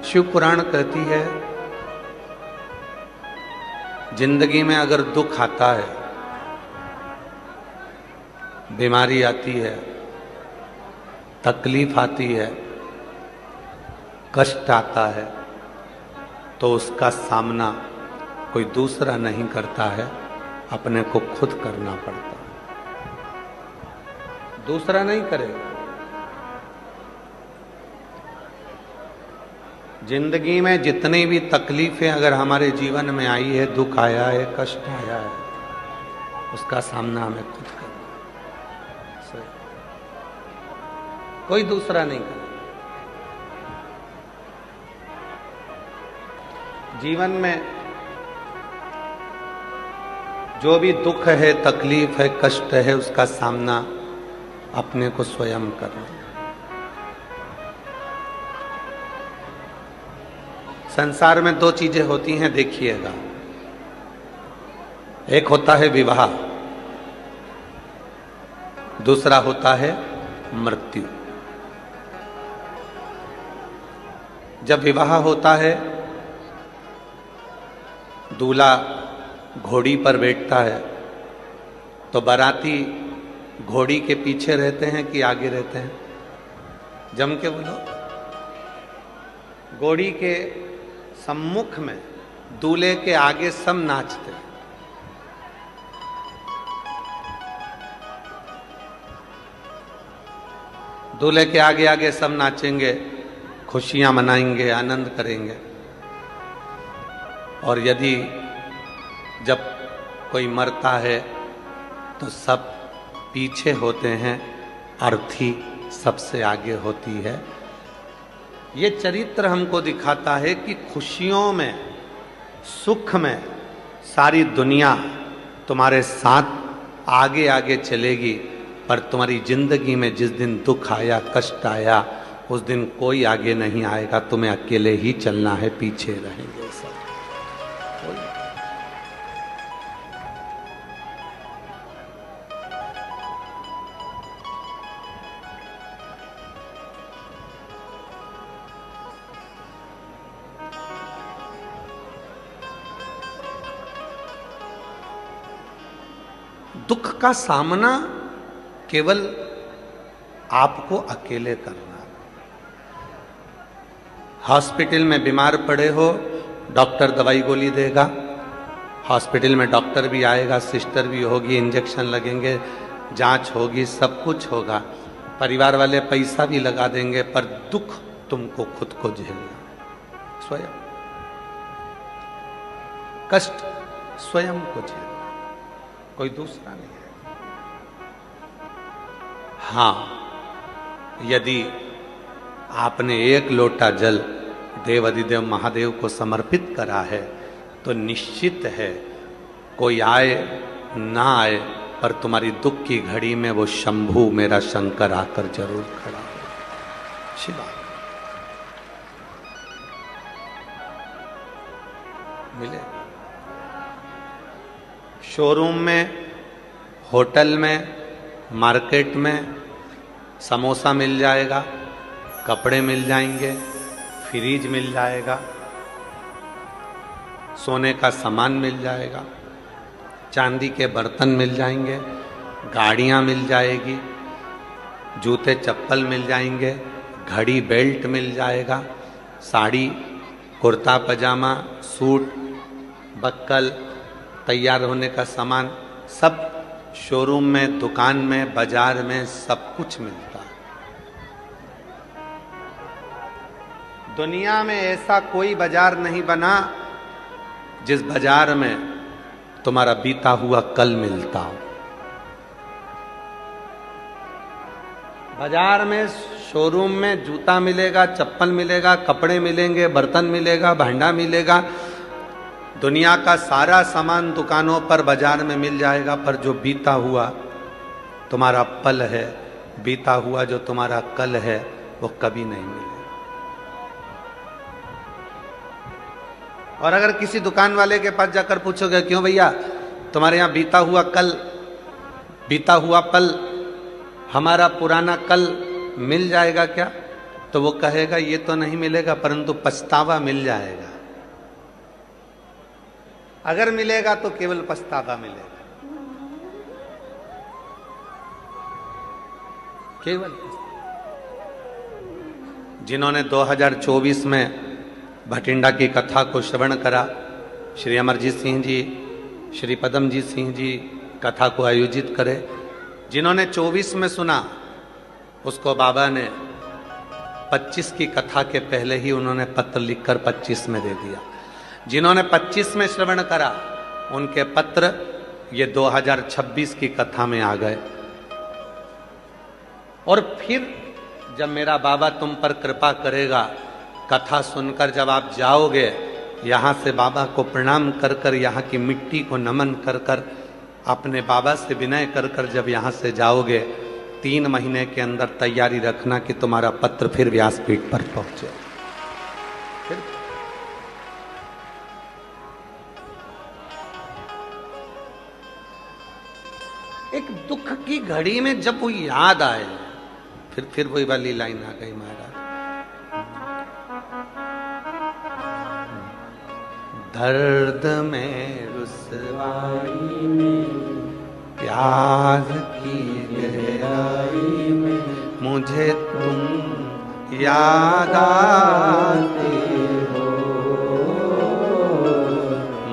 शिव पुराण कहती है, जिंदगी में अगर दुख आता है, बीमारी आती है, तकलीफ आती है, कष्ट आता है, तो उसका सामना कोई दूसरा नहीं करता है, अपने को खुद करना पड़ता है, दूसरा नहीं करेगा। जिंदगी में जितनी भी तकलीफें अगर हमारे जीवन में आई है, दुख आया है, कष्ट आया है, उसका सामना हमें खुद करना है, कोई दूसरा नहीं करेगा। जीवन में जो भी दुख है, तकलीफ है, कष्ट है, उसका सामना अपने को स्वयं करना। संसार में दो चीजें होती हैं, देखिएगा। एक होता है विवाह, दूसरा होता है मृत्यु। जब विवाह होता है, दूल्हा घोड़ी पर बैठता है, तो बाराती घोड़ी के पीछे रहते हैं कि आगे रहते हैं? जम के बोलो। घोड़ी के सम्मुख में, दूल्हे के आगे सब नाचते हैं। दूल्हे के आगे आगे सब नाचेंगे, खुशियां मनाएंगे, आनंद करेंगे। और यदि जब कोई मरता है तो सब पीछे होते हैं, अर्थी सबसे आगे होती है। ये चरित्र हमको दिखाता है कि खुशियों में, सुख में सारी दुनिया तुम्हारे साथ आगे आगे चलेगी, पर तुम्हारी जिंदगी में जिस दिन दुख आया, कष्ट आया, उस दिन कोई आगे नहीं आएगा, तुम्हें अकेले ही चलना है, पीछे रहेंगे सब। दुख का सामना केवल आपको अकेले करना। हॉस्पिटल में बीमार पड़े हो, डॉक्टर दवाई गोली देगा, हॉस्पिटल में डॉक्टर भी आएगा, सिस्टर भी होगी, इंजेक्शन लगेंगे, जांच होगी, सब कुछ होगा, परिवार वाले पैसा भी लगा देंगे, पर दुख तुमको खुद को झेलना, स्वयं। कष्ट स्वयं को झेलना, कोई दूसरा नहीं है। हाँ, यदि आपने एक लोटा जल देव अधिदेव महादेव को समर्पित करा है, तो निश्चित है कोई आए ना आए, पर तुम्हारी दुख की घड़ी में वो शंभू मेरा शंकर आकर जरूर खड़ा हो। शिवा मिले। शोरूम में, होटल में, मार्केट में समोसा मिल जाएगा, कपड़े मिल जाएंगे, फ्रिज मिल जाएगा, सोने का सामान मिल जाएगा, चांदी के बर्तन मिल जाएंगे, गाड़ियां मिल जाएगी, जूते चप्पल मिल जाएंगे, घड़ी बेल्ट मिल जाएगा, साड़ी, कुर्ता पजामा, सूट, बक्कल, तैयार होने का सामान, सब शोरूम में, दुकान में, बाजार में सब कुछ मिलता है। दुनिया में ऐसा कोई बाजार नहीं बना जिस बाजार में तुम्हारा बीता हुआ कल मिलता हो। बाजार में, शोरूम में जूता मिलेगा, चप्पल मिलेगा, कपड़े मिलेंगे, बर्तन मिलेगा, भांडा मिलेगा, दुनिया का सारा सामान दुकानों पर, बाजार में मिल जाएगा, पर जो बीता हुआ तुम्हारा पल है, बीता हुआ जो तुम्हारा कल है, वो कभी नहीं मिलेगा। और अगर किसी दुकान वाले के पास जाकर पूछोगे, क्यों भैया तुम्हारे यहाँ बीता हुआ कल, बीता हुआ पल, हमारा पुराना कल मिल जाएगा क्या? तो वो कहेगा ये तो नहीं मिलेगा, परंतु पछतावा मिल जाएगा। अगर मिलेगा तो केवल पछतावा मिलेगा, केवल। जिन्होंने 2024 में भटिंडा की कथा को श्रवण करा, श्री अमरजीत सिंह जी, श्री पदमजीत सिंह जी कथा को आयोजित करे। जिन्होंने 24 में सुना, उसको बाबा ने 25 की कथा के पहले ही उन्होंने पत्र लिखकर 25 में दे दिया। जिन्होंने 25 में श्रवण करा, उनके पत्र ये 2026 की कथा में आ गए। और फिर जब मेरा बाबा तुम पर कृपा करेगा, कथा सुनकर जब आप जाओगे, यहाँ से बाबा को प्रणाम कर कर, यहाँ की मिट्टी को नमन कर कर, अपने बाबा से विनय कर कर जब यहाँ से जाओगे, 3 महीने के अंदर तैयारी रखना कि तुम्हारा पत्र फिर व्यासपीठ पर पहुंचे। फिर एक दुख की घड़ी में जब वो याद आए, फिर वही वाली लाइन आ गई महाराज, दर्द में रुसवाई में प्यार की गहराई में मुझे तुम याद आते हो,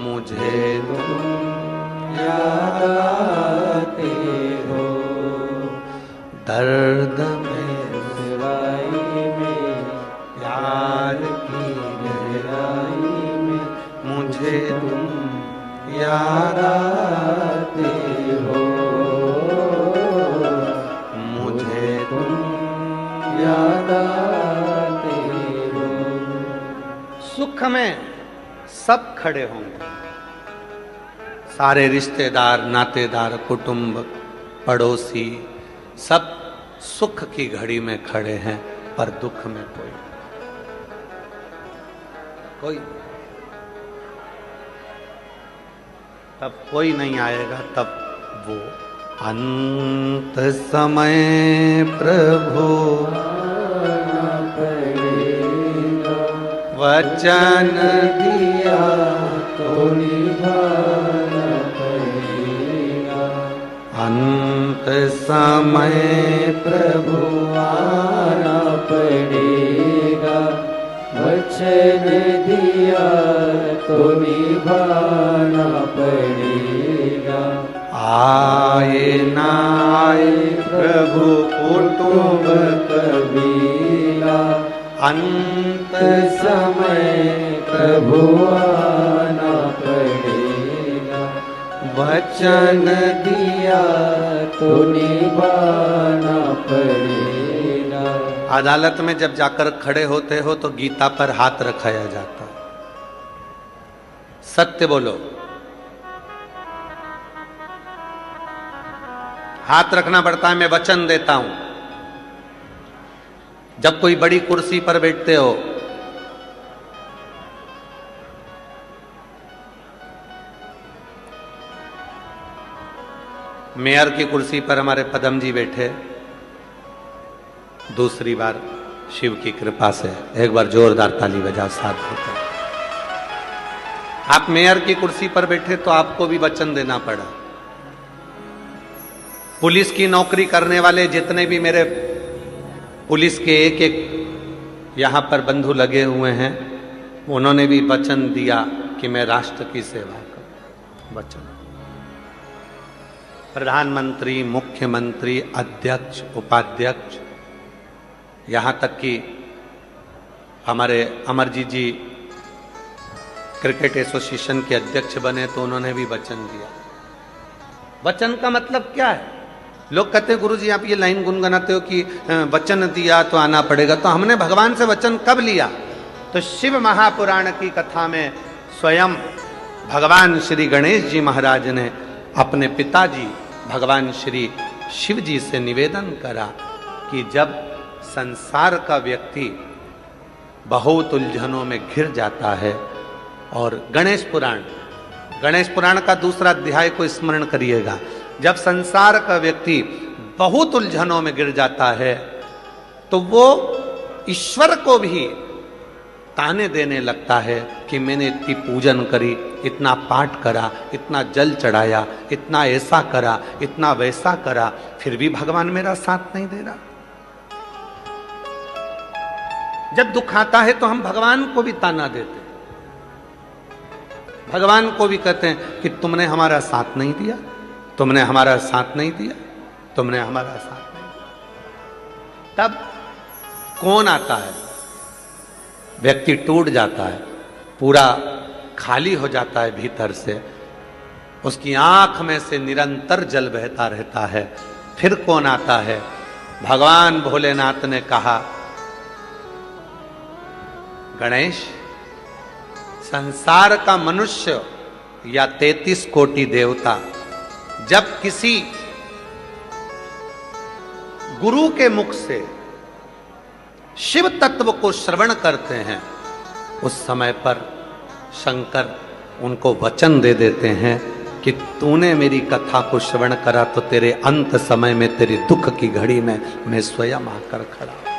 मुझे तुम याद आते हो। दर्द में रुसवाई में प्यार की गहराई में मुझे तुम याद आते हो, मुझे तुम याद आते हो। सुख में सब खड़े होंगे, सारे रिश्तेदार, नातेदार, कुटुंब, पड़ोसी, सब सुख की घड़ी में खड़े हैं, पर दुख में कोई तब कोई नहीं आएगा। तब वो अंत समय प्रभु वचन दिया तो निभाना पड़ेगा। अंत समय प्रभु आना पड़ेगा, वचन दिया तो निभाना पड़ेगा। आए ना आए प्रभु कुटुंब कबीला, अंत समय प्रभु आना पड़ेगा। वचन दिया तो निभाना पड़ेगा। अदालत में जब जाकर खड़े होते हो तो गीता पर हाथ रखाया जाता है। सत्य बोलो, हाथ रखना पड़ता है। मैं वचन देता हूं। जब कोई बड़ी कुर्सी पर बैठते हो, मेयर की कुर्सी पर हमारे पदम जी बैठे, दूसरी बार शिव की कृपा से, एक बार जोरदार ताली बजा साथ होते। आप मेयर की कुर्सी पर बैठे तो आपको भी वचन देना पड़ा। पुलिस की नौकरी करने वाले जितने भी मेरे पुलिस के एक एक यहां पर बंधु लगे हुए हैं, उन्होंने भी वचन दिया कि मैं राष्ट्र की सेवा करूं। वचन प्रधानमंत्री, मुख्यमंत्री, अध्यक्ष, उपाध्यक्ष, यहां तक कि हमारे अमरजीत जी क्रिकेट एसोसिएशन के अध्यक्ष बने तो उन्होंने भी वचन दिया। वचन का मतलब क्या है? लोग कहते हैं गुरुजी आप ये लाइन गुनगुनाते हो कि वचन दिया तो आना पड़ेगा। तो हमने भगवान से वचन कब लिया? तो शिव महापुराण की कथा में स्वयं भगवान श्री गणेश जी महाराज ने अपने पिताजी भगवान श्री शिव जी से निवेदन करा कि जब संसार का व्यक्ति बहुत उलझनों में घिर जाता है, और गणेश पुराण का दूसरा अध्याय को स्मरण करिएगा, जब संसार का व्यक्ति बहुत उलझनों में गिर जाता है तो वो ईश्वर को भी ताने देने लगता है कि मैंने इतनी पूजन करी, इतना पाठ करा, इतना जल चढ़ाया, इतना ऐसा करा, इतना वैसा करा, फिर भी भगवान मेरा साथ नहीं दे रहा। जब दुख आता है तो हम भगवान को भी ताना देते हैं, भगवान को भी कहते हैं कि तुमने हमारा साथ नहीं दिया, तुमने हमारा साथ नहीं दिया, तुमने हमारा साथ नहीं दिया। तब कौन आता है? व्यक्ति टूट जाता है, पूरा खाली हो जाता है भीतर से, उसकी आंख में से निरंतर जल बहता रहता है। फिर कौन आता है? भगवान भोलेनाथ ने कहा, गणेश, संसार का मनुष्य या 33 कोटि देवता जब किसी गुरु के मुख से शिव तत्व को श्रवण करते हैं, उस समय पर शंकर उनको वचन दे देते हैं कि तूने मेरी कथा को श्रवण करा तो तेरे अंत समय में, तेरे दुख की घड़ी में मैं स्वयं आकर खड़ा।